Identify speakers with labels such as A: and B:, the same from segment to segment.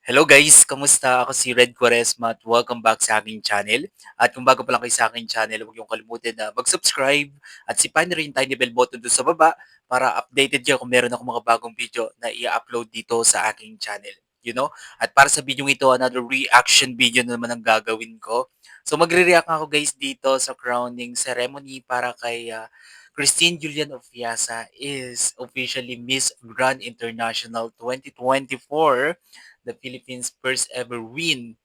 A: Hello guys, kamusta? Ako si Red Quaresma at welcome back sa aking channel. At kung bago pa lang kayo sa aking channel, huwag niyong kalimutan na mag-subscribe at sipahin na rin yung tiny bell button doon sa baba para updated kayo kung meron akong mga bagong video na i-upload dito sa aking channel. At para sa video ito, another reaction video na naman ang gagawin ko. So magre-react ako guys dito sa crowning ceremony para kay Christine Julian Ofiasa is officially Miss Grand International 2024, the Philippines' first ever win,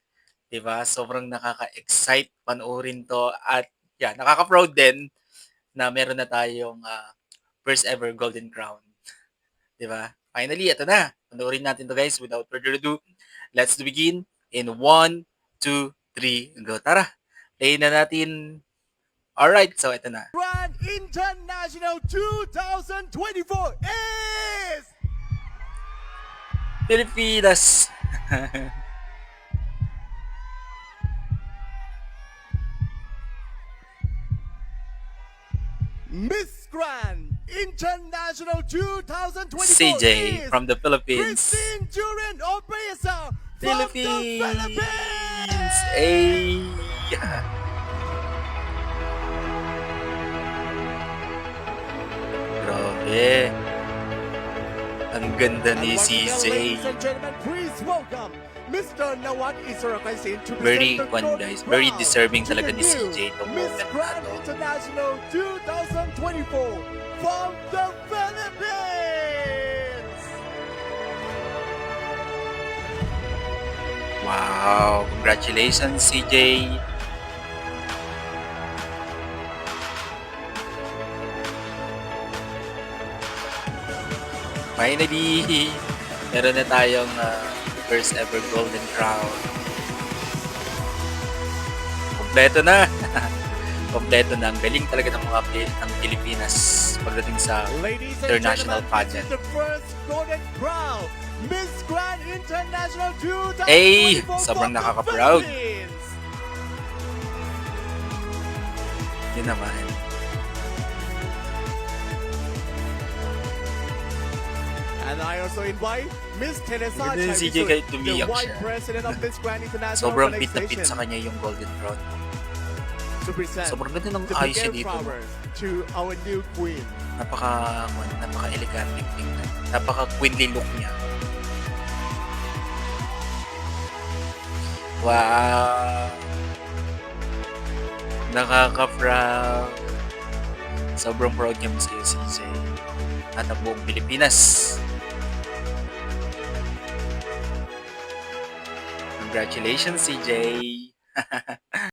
A: 'di ba? Sobrang nakaka-excite panoorin 'to at yeah, nakaka-proud din na meron na tayong first ever Golden Crown, 'di ba? Finally, ito na. Panoorin natin 'to guys without further ado. Let's begin in 1, 2, 3, go. Tara, play na natin. Alright, so ito na.
B: Grand International 2024 is
A: Pilipinas.
B: Miss Grand International 2024
A: CJ
B: is
A: from the Philippines.
B: Christine Julian Obreza from the
A: Philippines!
B: Philippines.
A: Ay! Grabe. Ang ganda ni
B: And once again,
A: CJ.
B: ladies and gentlemen, please welcome Mr. Nawat Isra Kaisin to
A: Very
B: present the
A: fun
B: Golden
A: guys. Very
B: Crown
A: deserving
B: to
A: talaga
B: the
A: ni
B: new
A: CJ itong
B: Miss
A: moment na
B: Grand
A: to.
B: International 2024 from the Philippines.
A: Wow! Congratulations CJ! Finally! Meron na tayong first ever Golden Crown. Kompleto na! Kompleto na. Ang galing talaga ng mga ng Pilipinas pagdating sa
B: Ladies and
A: international
B: gentlemen,
A: pageant.
B: this is the first Golden Crown, Miss Grand International 2024
A: Ay! Sobrang
B: from the
A: nakaka-proud.
B: Philippines.
A: Yun naman.
B: And I also invite Miss Teresa
A: Ganda yung CJ
B: Chavisun,
A: kahit
B: the
A: tumiyak
B: Vice
A: siya.
B: President of Miss Grand International
A: Sobrang fit na fit
B: Organization,
A: sa kanya yung Golden Crown.
B: to present
A: Sobrang ganda ng
B: the
A: ayos niya
B: bouquet
A: dito.
B: flowers to our new queen.
A: Napaka-elegante tingnan. Napaka-queenly look niya. Wow! Nakaka-proud. Sobrang proud kami sa iyo, CJ. At ang buong Pilipinas. Congratulations, CJ!